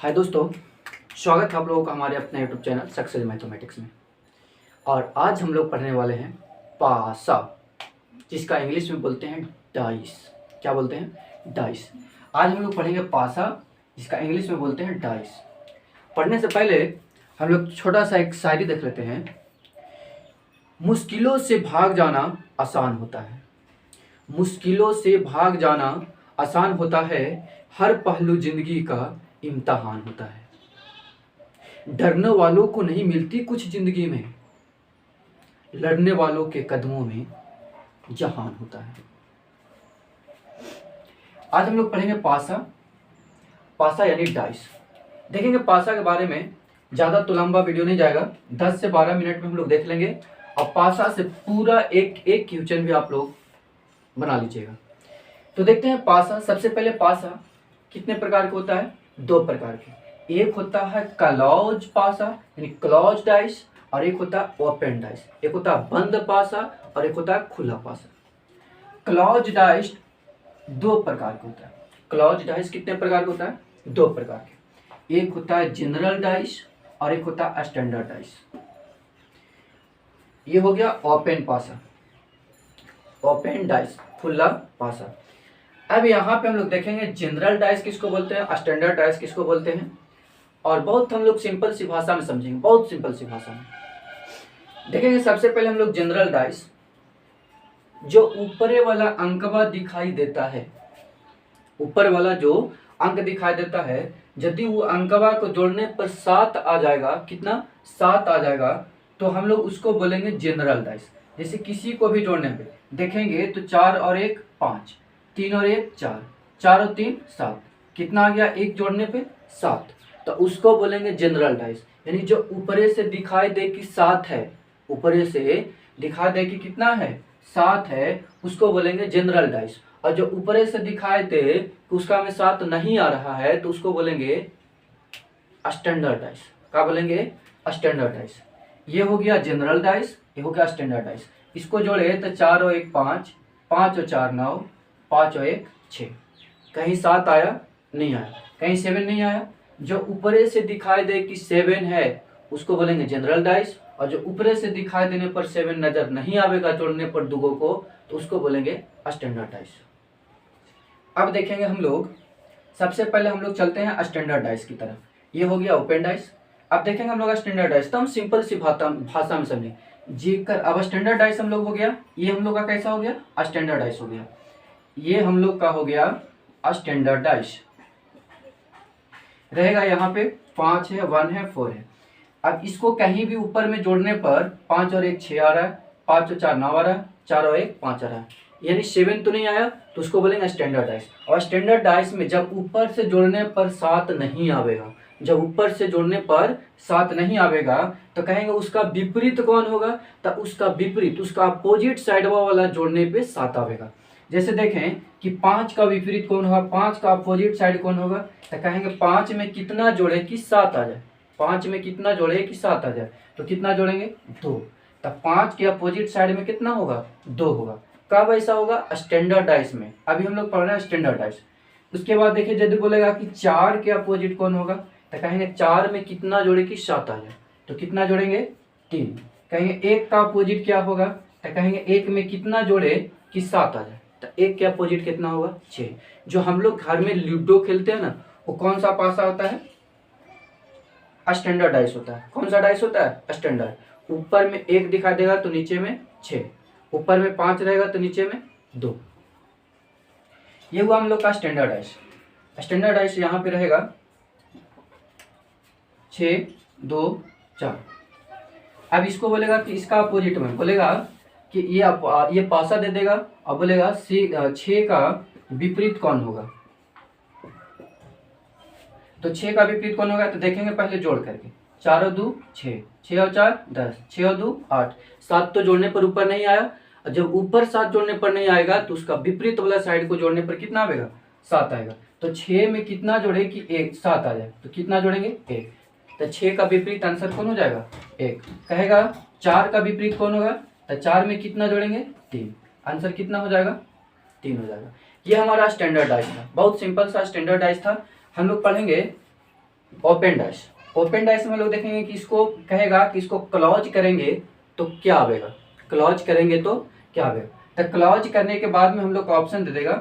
हाय दोस्तों, स्वागत है आप लोगों का हमारे अपने यूट्यूब चैनल सक्सेस मैथमेटिक्स में। और आज हम लोग पढ़ने वाले हैं पासा, जिसका इंग्लिश में बोलते हैं डाइस। क्या बोलते हैं? डाइस। आज हम लोग पढ़ेंगे पासा, जिसका इंग्लिश में बोलते हैं डाइस। पढ़ने से पहले हम लोग छोटा सा एक शायरी देख लेते हैं। मुश्किलों से भाग जाना आसान होता है, मुश्किलों से भाग जाना आसान होता है, हर पहलू जिंदगी का इम्तहान होता है। डरने वालों को नहीं मिलती कुछ जिंदगी में, लड़ने वालों के कदमों में जहान होता है। आज हम लोग पढ़ेंगे पासा। पासा यानी डाइस। देखेंगे पासा के बारे में। ज़्यादा तो लंबा वीडियो नहीं जाएगा, 10 से 12 मिनट में हम लोग देख लेंगे। और पासा से पूरा एक एक क्वेश्चन भी आप लोग बना लीजिएगा। तो देखते हैं पासा। सबसे पहले पासा कितने प्रकार का होता है? 2 प्रकार के। एक होता है क्लोज पासा यानी क्लोज डाइस, और एक होता है ओपन डाइस। एक होता है बंद पासा और एक होता है खुला पासा। क्लोज डाइस 2 प्रकार का होता है। क्लोज डाइस कितने प्रकार का होता है? 2 प्रकार के। एक होता है जनरल डाइस और एक होता है स्टैंडर्ड डाइस। ये हो गया ओपन पासा, ओपन डाइस, खुला पासा। अब यहाँ पे हम लोग देखेंगे जनरल डाइस किसको बोलते हैं, स्टैंडर्ड डाइस किसको बोलते हैं, और बहुत हम लोग सिंपल सी भाषा में समझेंगे, बहुत सिंपल सी भाषा में देखेंगे। सबसे पहले हम लोग जनरल डाइस, जो ऊपरे वाला अंकवा दिखाई देता है, ऊपर वाला जो अंक दिखाई देता है, यदि वो अंकवा को जोड़ने पर 7 आ जाएगा, कितना? 7 आ जाएगा, तो हम लोग उसको बोलेंगे जनरल डाइस। जैसे किसी को भी जोड़ने पे देखेंगे तो 4 और 1 5, 3 और 1 4, 4 और 3 7, कितना आ गया? 1 जोड़ने पे 7, तो उसको बोलेंगे जनरल डाइस। यानी जो ऊपरे से दिखाई दे कि 7 है, ऊपरे से दिखाई दे कि कितना है? 7 है, उसको बोलेंगे जनरल डाइस। और जो ऊपरे से दिखाई दे कि उसका में 7 नहीं आ रहा है, तो उसको बोलेंगे स्टैंडर्ड डाइस। क्या बोलेंगे? Standard dice. ये हो गया जनरल डाइस, ये हो गया स्टैंडर्ड डाइस। इसको जोड़े तो 4 और 1 5, 5 और 4 9, 5 और 1 6। कहीं 7 आया? नहीं आया। कहीं 7 नहीं आया। जो ऊपरे से दिखाई दे कि 7 है, उसको बोलेंगे जनरल डाइस। और जो ऊपरे से दिखाई देने पर 7 नजर नहीं आवेगा जोड़ने पर दुगो को, तो उसको बोलेंगे स्टैंडर्ड डाइस। अब देखेंगे हम लोग। सबसे पहले हम लोग चलते हैं स्टैंडर्ड डाइस की तरफ। ये हो गया ओपन डाइस। अब देखेंगे हम लोग स्टैंडर्ड डाइस, तो हम सिंपल सी भाषा में समझें जीकर। अब स्टैंडर्ड डाइस हम लोग हो गया, ये हम लोग का कैसा हो गया? स्टैंडर्ड डाइस हो गया। ये हम लोग का हो गया स्टैंडर्ड डाइस। रहेगा यहाँ पे 5 है, 1 है, 4 है। अब इसको कहीं भी ऊपर में जोड़ने पर 5 और 1 6 आ रहा है, 5 और 4 9 आ रहा है, 4 और 1 5 आ रहा है, यानी 7 तो नहीं आया, तो उसको बोलेंगे स्टैंडर्ड डाइस। और स्टैंडर्ड डाइस में जब ऊपर से जोड़ने पर 7 नहीं आवेगा, जब ऊपर से जोड़ने पर 7 नहीं आवेगा, तो कहेंगे उसका विपरीत कौन होगा? तो उसका विपरीत, उसका अपोजिट साइड वाला जोड़ने पे 7 आवेगा। जैसे देखें कि 5 का विपरीत कौन होगा, 5 का अपोजिट साइड कौन होगा, तो कहेंगे 5 में कितना जोड़े कि 7 आ जाए। 5 में कितना जोड़े कि 7 आ जाए, तो कितना जोड़ेंगे? 2। तो 5 के अपोजिट साइड में कितना होगा? 2 होगा। कब ऐसा होगा? स्टैंडर्ड डाइस में। अभी हम लोग पढ़ रहे हैं स्टैंडर्ड डाइस। उसके बाद देखिए, यदि बोलेगा कि 4 के अपोजिट कौन होगा, तो कहेंगे 4 में कितना जोड़े कि 7 आ जाए, तो कितना जोड़ेंगे? 3। कहेंगे 1 का अपोजिट क्या होगा, तो कहेंगे 1 में कितना जोड़े कि 7 आ जाए, तो 1 के अपोजिट कितना होगा? 6। जो हम लोग घर में लूडो खेलते हैं ना, वो कौन सा पासा होता है? स्टैंडर्ड डाइस होता है। कौन सा डाइस होता है? स्टैंडर्ड। ऊपर में 1 दिखाई देगा तो नीचे में 6, ऊपर में 5 रहेगा तो नीचे में 2। ये हुआ हम लोग का स्टैंडर्ड डाइस। स्टैंडर्ड डाइस यहाँ पे रहेगा 6 2 4। अब इसको बोलेगा कि इसका अपोजिट में बोलेगा कि ये पासा दे देगा, और बोलेगा 6 का विपरीत कौन होगा। तो 6 का विपरीत कौन होगा, तो देखेंगे पहले जोड़ करके। 4 और 2 6, 6 और 4 10, 6 और 2 8, 7 तो जोड़ने पर ऊपर नहीं आया। और जब ऊपर 7 जोड़ने पर नहीं आएगा, तो उसका विपरीत वाला साइड को जोड़ने पर कितना आएगा? 7 आएगा। तो 6 में कितना जोड़े कि 1 7 आ जाए, तो कितना जोड़ेंगे? 1। तो 6 का विपरीत आंसर कौन हो जाएगा? 1। कहेगा 4 का विपरीत कौन होगा, तो 4 में कितना जोड़ेंगे? 3। आंसर कितना हो जाएगा? 3 हो जाएगा। ये हमारा स्टैंडर्ड डाइस था, बहुत सिंपल सा स्टैंडर्ड डाइस था। हम लोग पढ़ेंगे ओपन डाइस। ओपन डाइस में हम लोग देखेंगे कि इसको कहेगा कि इसको क्लोज करेंगे तो क्या आएगा, क्लोज करेंगे तो क्या आएगा। तो क्लोज करने के बाद में हम लोग को ऑप्शन दे देगा।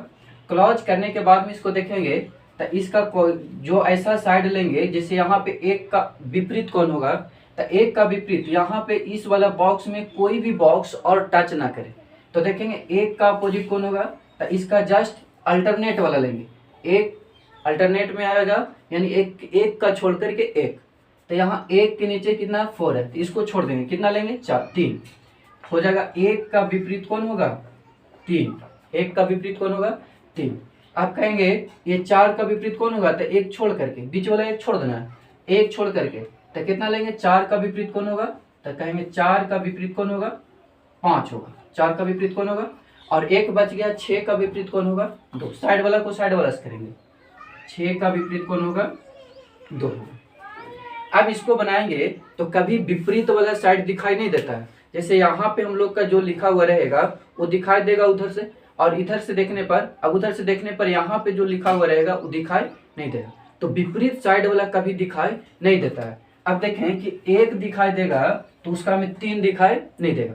क्लोज करने के बाद में इसको देखेंगे तो इसका जो ऐसा साइड लेंगे, जैसे यहाँ पे एक का विपरीत कौन होगा, तो एक का विपरीत यहाँ पे इस वाला बॉक्स में कोई भी बॉक्स और टच ना करे। तो देखेंगे एक का अपोजिट कौन होगा, तो इसका जस्ट अल्टरनेट वाला लेंगे। एक अल्टरनेट में आएगा, यानी एक का छोड़ करके एक। तो यहाँ एक के नीचे कितना 4 है, तो इसको छोड़ देंगे, कितना लेंगे 4, 3 हो जाएगा। एक का विपरीत कौन होगा 3, एक का विपरीत कौन होगा 3। आप कहेंगे ये 4 का विपरीत कौन होगा, तो एक छोड़ करके बीच वाला एक छोड़ देना है, एक छोड़ करके तो कितना लेंगे 4 का विपरीत कौन होगा, तो कहेंगे 4 का विपरीत कौन होगा 5 होगा। 4 का विपरीत कौन होगा, और एक बच गया 6 का विपरीत कौन होगा 2। साइड वाला को साइड वाला से करेंगे, 6 का विपरीत कौन होगा 2 होगा। अब इसको बनाएंगे तो कभी विपरीत वाला साइड दिखाई नहीं देता है। जैसे यहाँ पे हम लोग का जो लिखा हुआ रहेगा वो दिखाई देगा उधर से, और इधर से देखने पर, अब उधर से देखने पर यहाँ पे जो लिखा हुआ रहेगा वो दिखाई नहीं देगा। तो विपरीत साइड वाला कभी दिखाई नहीं देता है। अब देखें कि एक दिखाई देगा तो उसका हमें 3 दिखाई नहीं देगा,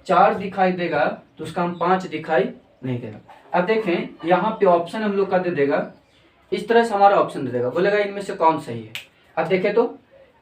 4 दिखाई देगा तो उसका हम 5 दिखाई नहीं देगा। अब देखें यहाँ पे ऑप्शन हम लोग का दे देगा, इस तरह से हमारा ऑप्शन दे देगा, बोलेगा इनमें से कौन सही है। अब देखें तो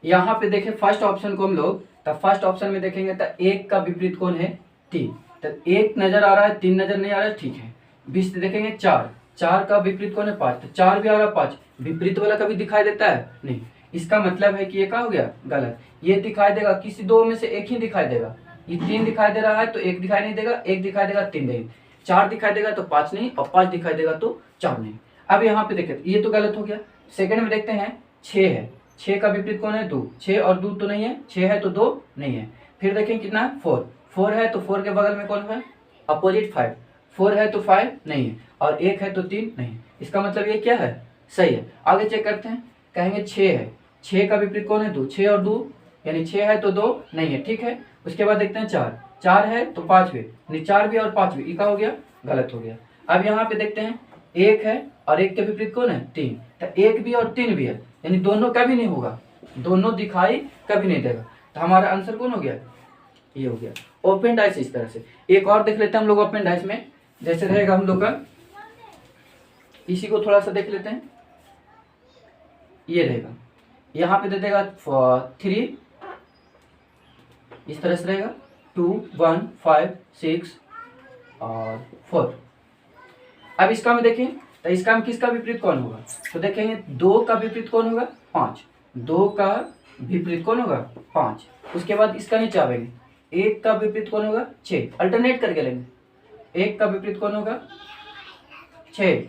यहाँ पे देखें फर्स्ट ऑप्शन को हम लोग, तो फर्स्ट ऑप्शन में देखेंगे तो एक का विपरीत कौन है 3, तो एक नजर आ रहा है 3 नजर नहीं आ रहा है, ठीक है। 20 देखेंगे 4, 4 का विपरीत कौन है 5, तो 4 भी आ रहा है 5, विपरीत वाला कभी दिखाई देता है नहीं। इसका मतलब है कि ये क्या हो गया गलत। ये दिखाई देगा किसी दो में से एक ही दिखाई देगा। ये 3 दिखाई दे रहा है तो एक दिखाई नहीं देगा, एक दिखाई देगा 3 देगा, 4 दिखाई देगा तो 5 नहीं, और 5 दिखाई देगा तो 4 नहीं। अब यहाँ पे देखें ये तो गलत हो गया। सेकंड में देखते हैं 6 है, 6 का विपरीत कौन है 2, 6 और 2 तो नहीं है, 6 है तो 2 नहीं है। फिर देखें कितना है 4, 4 है तो 4 के बगल में कौन है अपोजिट 5, 4 है तो 5 नहीं है, और 1 है तो 3 नहीं। इसका मतलब ये क्या है सही है। आगे चेक करते हैं, कहेंगे 6 है, 6 का विपरीत कौन है 2, 6 और 2 यानी 6 है तो 2 नहीं है, ठीक है। उसके बाद देखते हैं 4, 4 है तो 5 भी यानी 4 भी और 5 भी, क्या हो गया गलत हो गया। अब यहाँ पे देखते हैं 1 है और 1 के विपरीत कौन है 3, तो 1 भी और 3 भी है, यानी दोनों कभी नहीं होगा, दोनों दिखाई कभी नहीं देगा। तो हमारा आंसर कौन हो गया ये हो गया ओपन डाइस। इस तरह से एक और देख लेते हैं हम लोग ओपन डाइस में, जैसे रहेगा हम लोग का, इसी को थोड़ा सा देख लेते हैं। ये रहेगा यहाँ पे दे देगा 3, इस तरह से रहेगा 2 1 5 6 और 4। अब इसका में देखें तो इसका में किसका विपरीत कौन होगा, तो देखेंगे 2 का विपरीत कौन होगा 5, 2 का विपरीत कौन होगा 5। उसके बाद इसका नीचे आवेंगे, 1 का विपरीत कौन होगा 6, अल्टरनेट करके लेंगे, 1 का विपरीत कौन होगा 6।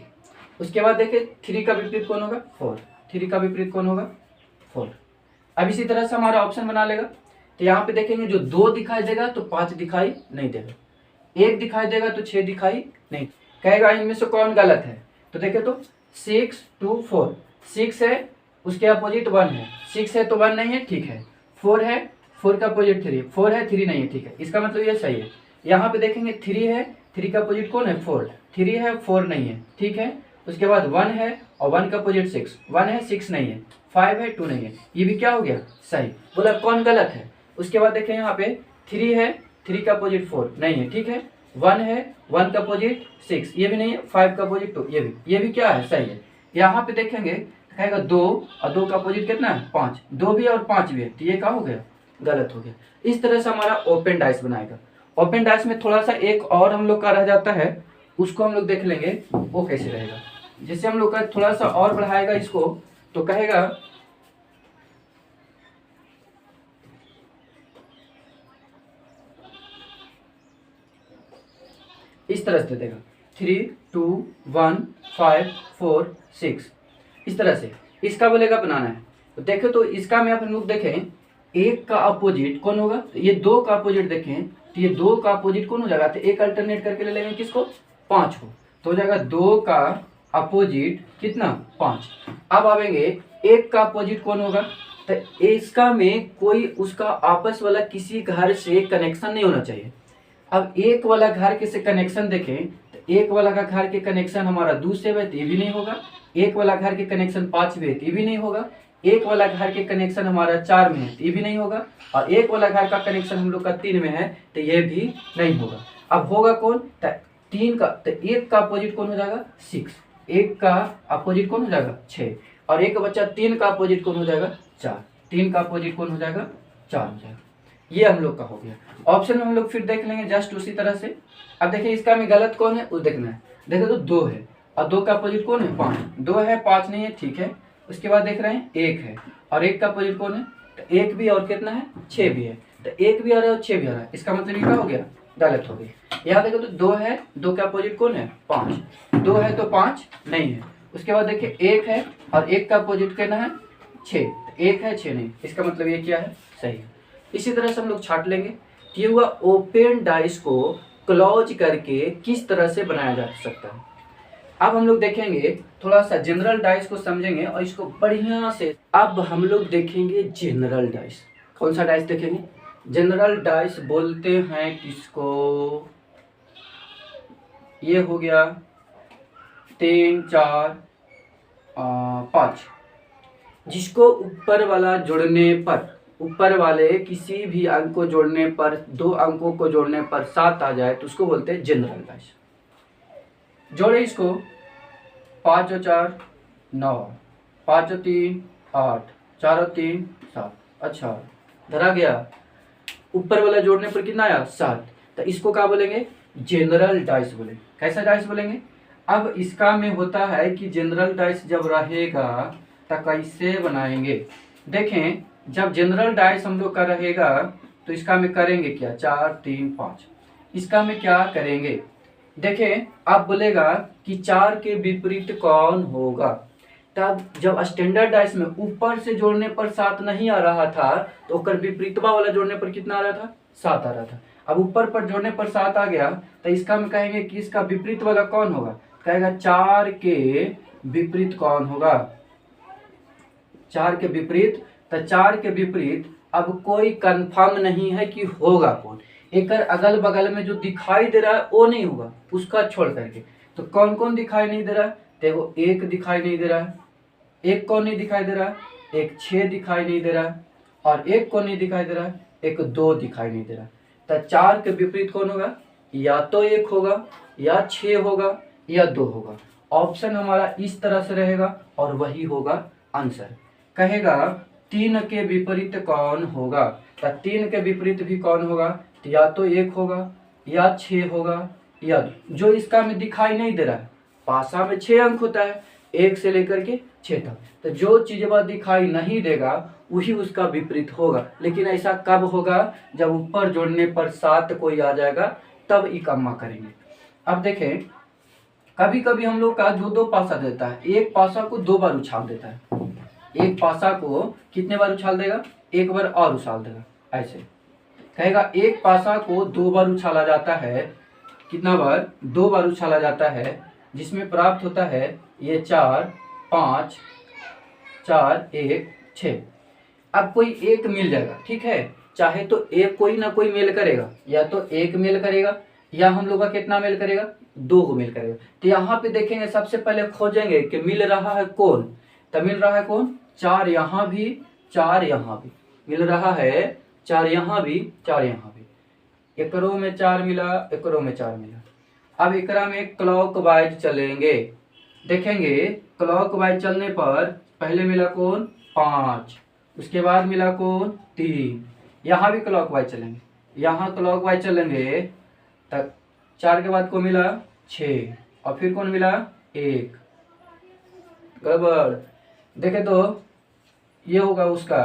उसके बाद देखिए 3 का विपरीत कौन होगा 4, 3 का विपरीत कौन होगा 4। अब इसी तरह से हमारा ऑप्शन बना लेगा। तो यहाँ पे देखेंगे जो 2 दिखाई देगा तो 5 दिखाई नहीं देगा, 1 दिखाई देगा तो 6 दिखाई नहीं। कहेगा इनमें से कौन गलत है, तो देखे तो 6 2 4, 6 है उसके अपोजिट 1 है, 6 है तो 1 नहीं है, ठीक है। 4 है, 4 का अपोजिट 3, 4 है 3 नहीं है, ठीक है। इसका मतलब ये सही है। यहाँ पे देखेंगे 3 है, 3 का अपोजिट कौन है 4, 3 है 4 नहीं है, ठीक है। उसके बाद 1 है और 1 का अपोजिट 6, 1 है 6 नहीं है, 5 है 2 नहीं है, ये भी क्या हो गया सही। बोला कौन गलत है। उसके बाद देखें यहाँ पे 3 है, 3 का अपोजिट 4 नहीं है, ठीक है। 1 है, 1 का अपोजिट 6 ये भी नहीं है, 5 का अपोजिट 2 ये भी क्या है सही है। यहाँ पे देखेंगे कहेगा 2 और 2 का अपोजिट कितना है 5, 2 भी और 5 भी है, तो ये क्या हो गया गलत हो गया। इस तरह से हमारा ओपन डाइस बनाएगा। ओपन डाइस में थोड़ा सा एक और हम लोग का रह जाता है, उसको हम लोग देख लेंगे वो कैसे रहेगा। जैसे हम लोग का थोड़ा सा और बढ़ाएगा इसको, तो कहेगा इस तरह से देगा 3 2 1 5 4 6 इस तरह से। इसका बोलेगा बनाना है, तो देखें तो इसका में अपन लोग देखें 1 का अपोजिट कौन होगा, तो ये 2 का अपोजिट देखें तो ये 2 का अपोजिट कौन हो जाएगा, तो एक अल्टरनेट करके ले लेंगे किसको 5 को, तो हो जाएगा 2 का अपोजिट कितना 5। अब आवेंगे 1 का अपोजिट कौन होगा, तो इसका में कोई उसका आपस वाला किसी घर से कनेक्शन नहीं होना चाहिए। अब एक वाला घर के से कनेक्शन देखें तो एक वाला का घर के कनेक्शन हमारा 2 से है तो ये भी नहीं होगा, एक वाला घर के कनेक्शन 5 भी है तो ये भी नहीं होगा, एक वाला घर के कनेक्शन हमारा 4 में है तो ये भी नहीं होगा, और एक वाला घर का कनेक्शन हम लोग का 3 में है तो ये भी नहीं होगा। अब होगा कौन, तो 3 का, तो 1 का अपोजिट कौन हो जाएगा 6, 1 का अपोजिट कौन हो जाएगा 6, और एक बच्चा 3 का अपोजिट कौन हो जाएगा 4, 3 का अपोजिट कौन हो जाएगा 4 हो जाएगा। ये हम लोग का हो गया। ऑप्शन में हम लोग फिर देख लेंगे जस्ट उसी तरह से। अब देखिए इसका में गलत कौन है उस देखना है। देखो तो 2 है और 2 का अपोजिट कौन है 5, 2 है 5 नहीं है, ठीक है। उसके बाद देख रहे हैं 1 है और 1 का अपोजिट कौन है, तो 1 भी और कितना है 6 भी है, तो 1 भी आ रहा है और 6 भी आ रहा है, इसका मतलब ये क्या हो गया गलत हो गया। यहाँ देखो तो 2 है, 2 का अपोजिट कौन है 5, 2 है तो 5 नहीं है। उसके बाद देखिए 1 है और 1 का अपोजिट कितना है 6, 1 है 6 नहीं, इसका मतलब ये क्या है सही है। इसी तरह से हम लोग छाट लेंगे कि हुआ ओपन डाइस को क्लोज करके किस तरह से बनाया जा सकता है। अब हम लोग देखेंगे थोड़ा सा जनरल डाइस को समझेंगे और इसको बढ़िया से। अब हम लोग देखेंगे जनरल डाइस। कौन सा डाइस देखेंगे, जनरल डाइस बोलते हैं किसको, ये हो गया 3 4 5, जिसको ऊपर वाला जोड़ने पर, ऊपर वाले किसी भी अंक को जोड़ने पर, 2 अंकों को जोड़ने पर 7 आ जाए तो उसको बोलते हैं जनरल डाइस। जोड़े इसको 5 और 4 9, 5 और 3 8, 4 और 3 7, अच्छा धरा गया। ऊपर वाला जोड़ने पर कितना आया 7, तो इसको क्या बोलेंगे जनरल डाइस बोलेंगे। कैसा डाइस बोलेंगे, अब इसका में होता है कि जनरल डाइस जब रहेगा तो कैसे बनाएंगे। देखें जब जनरल डाइस हम लोग का रहेगा तो इसका में करेंगे क्या 4 3 5, इसका में क्या करेंगे। देखें आप बोलेगा कि 4 के विपरीत कौन होगा, तब जब स्टैंडर्ड डाइस में ऊपर से जोड़ने पर 7 नहीं आ रहा था तो ओकर विपरीतवा वाला जोड़ने पर कितना आ रहा था 7 आ रहा था। अब ऊपर पर जोड़ने पर 7 आ गया तो इसका हम कहेंगे कि इसका विपरीत वाला कौन होगा, कहेगा 4 के विपरीत कौन होगा, 4 के विपरीत। तो 4 के विपरीत अब कोई कंफर्म नहीं है कि होगा कौन, एक अगल बगल में जो दिखाई दे रहा है वो नहीं होगा उसका छोड़ करके। तो कौन कौन दिखाई नहीं दे रहा है, देखो 1 दिखाई नहीं दे रहा है, 1 कौन नहीं दिखाई दे रहा है, एक 6 दिखाई नहीं दे रहा है, और 1 कौन नहीं दिखाई दे रहा है, एक 2 दिखाई नहीं दे रहा है। तो 4 के विपरीत कौन होगा, या तो 1 होगा या 6 होगा या 2 होगा। ऑप्शन हमारा इस तरह से रहेगा और वही होगा आंसर। कहेगा 3 के विपरीत कौन होगा, तो 3 के विपरीत भी कौन होगा, तो या तो 1 होगा या 6 होगा या 2। जो इसका में दिखाई नहीं दे रहा है, पासा में 6 अंक होता है 1 से लेकर के 6 तक, तो जो चीज़ वह दिखाई नहीं देगा वही उसका विपरीत होगा। लेकिन ऐसा कब होगा, जब ऊपर जोड़ने पर 7 कोई आ जाएगा तब इकम्मा करेंगे। अब देखें कभी कभी हम लोग का जो 2 पासा देता है, एक पासा को 2 बार उछाल देता है, एक पासा को कितने बार उछाल देगा, 1 बार और उछाल देगा। ऐसे कहेगा एक पासा को 2 बार उछाला जाता है, कितना बार 2 बार उछाला जाता है, जिसमें प्राप्त होता है ये 4 5 4 1 6। अब कोई एक मिल जाएगा, ठीक है, चाहे तो एक कोई ना कोई मेल करेगा, या तो 1 मेल करेगा या हम लोग का कितना मेल करेगा 2 को मेल करेगा। तो यहाँ पे देखेंगे सबसे पहले खोजेंगे कि मिल रहा है कौन, तो मिल रहा है कौन 4 यहाँ भी 4 यहाँ भी मिल रहा है, 4 यहाँ भी 4 यहाँ भी, एकरों में 4 मिला एकरों में 4 मिला। अब एकरा में क्लॉक वाइज चलेंगे, देखेंगे क्लॉक वाइज चलने पर पहले मिला कौन 5, उसके बाद मिला कौन 3, यहाँ भी क्लॉक वाइज चलेंगे, यहाँ क्लॉक वाइज चलेंगे तक 4 के बाद को मिला 6 और फिर कौन मिला 1, गड़बड़। देखे तो ये होगा उसका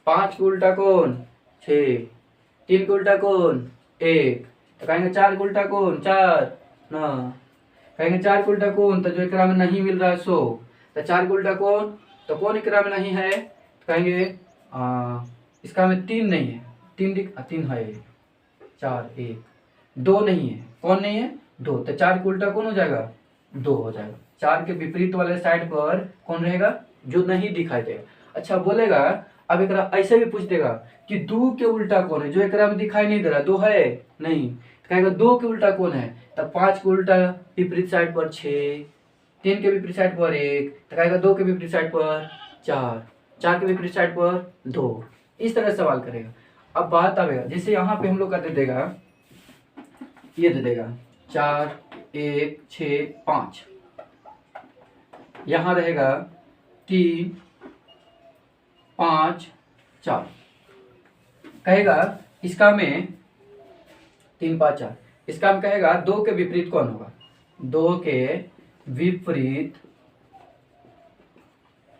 5 के उल्टा कौन 6, 3 के उल्टा कौन 1, तो कहेंगे 4 के उल्टा कौन 4 ना, कहेंगे 4 के उल्टा कौन, तो जो एकरा में नहीं मिल रहा है 100, तो 4 के उल्टा कौन, तो कौन एकरा में नहीं है, तो कहेंगे इसका में 3 नहीं है, 3 है 4 1, 2 नहीं है, कौन नहीं है 2, तो 4 के उल्टा कौन हो जाएगा 2 हो जाएगा। 4 के विपरीत वाले साइड पर कौन रहेगा, जो नहीं दिखाई देगा। अच्छा बोलेगा अब एक ऐसे भी पूछ देगा कि 2 के उल्टा कौन है, जो एक में दिखाई नहीं दे रहा, 2 है नहीं, तो कहेगा 2 के उल्टा कौन है, तब 5 के उल्टा विपरीत साइड पर 6, 3 के विपरीत साइड पर 1, तो कहेगा 2 के विपरीत साइड पर 4, 4 के विपरीत साइड पर 2। इस तरह सवाल करेगा। अब बात आएगा, जैसे यहाँ पे हम लोग का दे देगा, ये दे देगा 4 1 6 5, यहाँ रहेगा 3 5 4, कहेगा इसका में 3 5 4, इसका में कहेगा 2 के विपरीत कौन होगा, 2 के विपरीत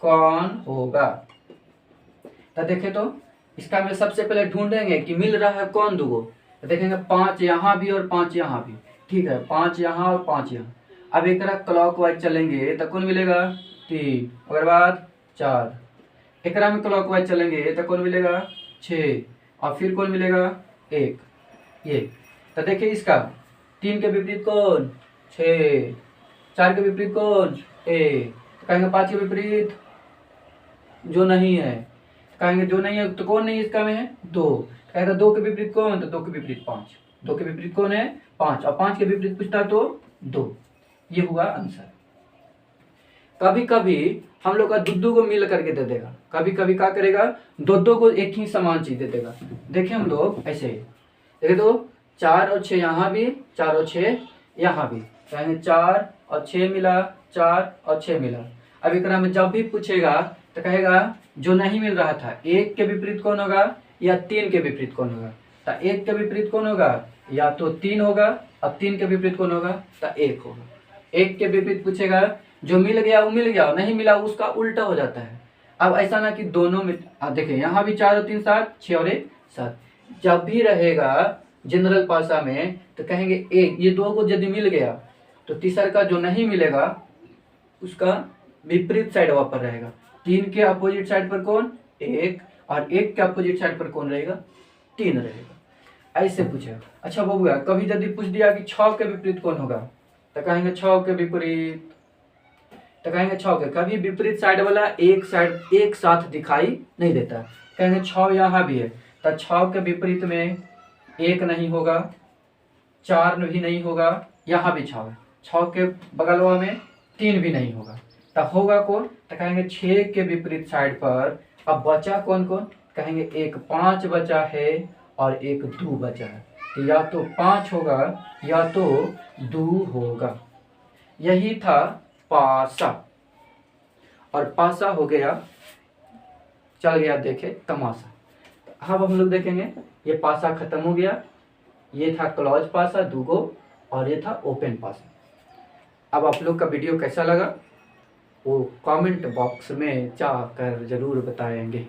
कौन होगा। तो देखे तो इसका में सबसे पहले ढूंढेंगे कि मिल रहा है कौन दूगो, तो देखेंगे 5 यहाँ भी और 5 यहाँ भी, ठीक है, 5 यहाँ और 5 यहाँ। अब एक क्लॉकवाइज चलेंगे तो कौन मिलेगा 3, और बाद 4, एक में क्लॉकवाइज चलेंगे तो कौन मिलेगा 6, और फिर कौन मिलेगा 1। ये तो देखिए इसका 3 के विपरीत कौन 6, 4 के विपरीत कौन 1, तो कहेंगे 5 के विपरीत जो नहीं है, कहेंगे जो नहीं है तो कौन नहीं इसका में है 2, कहेगा 2 के विपरीत कौन, तो 2 के विपरीत 5, 2 के विपरीत कौन है 5, और 5 के विपरीत पूछता तो 2। ये हुआ आंसर। कभी कभी हम लोग का दुद्दू को मिल करके दे देगा, कभी कभी क्या करेगा दो को एक ही समान चीज दे देगा। देखिए हम लोग ऐसे देखे तो 4 और 6 यहाँ भी, 4 और 6 यहाँ भी, कहेंगे 4 और 6 मिला, 4 और 6 मिला। अब एक में जब भी पूछेगा तो कहेगा जो नहीं मिल रहा था 1 के विपरीत कौन होगा या 3 के विपरीत कौन होगा, तो 1 के विपरीत कौन होगा या तो 3 होगा, और 3 के विपरीत कौन होगा तो 1 होगा। 1 के विपरीत पूछेगा जो मिल गया वो मिल गया, नहीं मिला उसका उल्टा हो जाता है। अब ऐसा ना कि दोनों में देखिए यहाँ भी 4 और 3 7, 6 और 1 7, जब भी रहेगा जनरल भाषा में तो कहेंगे 1, ये 2 को यदि मिल गया तो तीसरा का जो नहीं मिलेगा उसका विपरीत साइड वहां पर रहेगा। 3 के अपोजिट साइड पर कौन 1, और 1 के अपोजिट साइड पर कौन रहेगा 3 रहेगा। ऐसे पूछेगा। अच्छा वो हुआ, कभी यदि पूछ दिया कि 6 के विपरीत कौन होगा, तो कहेंगे 6 के विपरीत, तो कहेंगे 6 के, कभी विपरीत साइड वाला एक साइड एक साथ दिखाई नहीं देता, कहेंगे 6 यहाँ भी है, तो 6 के विपरीत में 1 नहीं होगा, 4 भी नहीं होगा, यहाँ भी 6 है, 6 के बगलवा में 3 भी नहीं होगा, तो होगा कौन, तो कहेंगे 6 के विपरीत साइड पर। अब बचा कौन कौन, कहेंगे एक 5 बचा है और एक 2 बचा है, तो या तो 5 होगा या तो 2 होगा। यही था पासा, और पासा हो गया, चल गया देखे तमाशा। अब हम लोग देखेंगे ये पासा खत्म हो गया, ये था क्लोज पासा 2 गो, और ये था ओपन पासा। अब आप लोग का वीडियो कैसा लगा वो कमेंट बॉक्स में जाकर जरूर बताएंगे।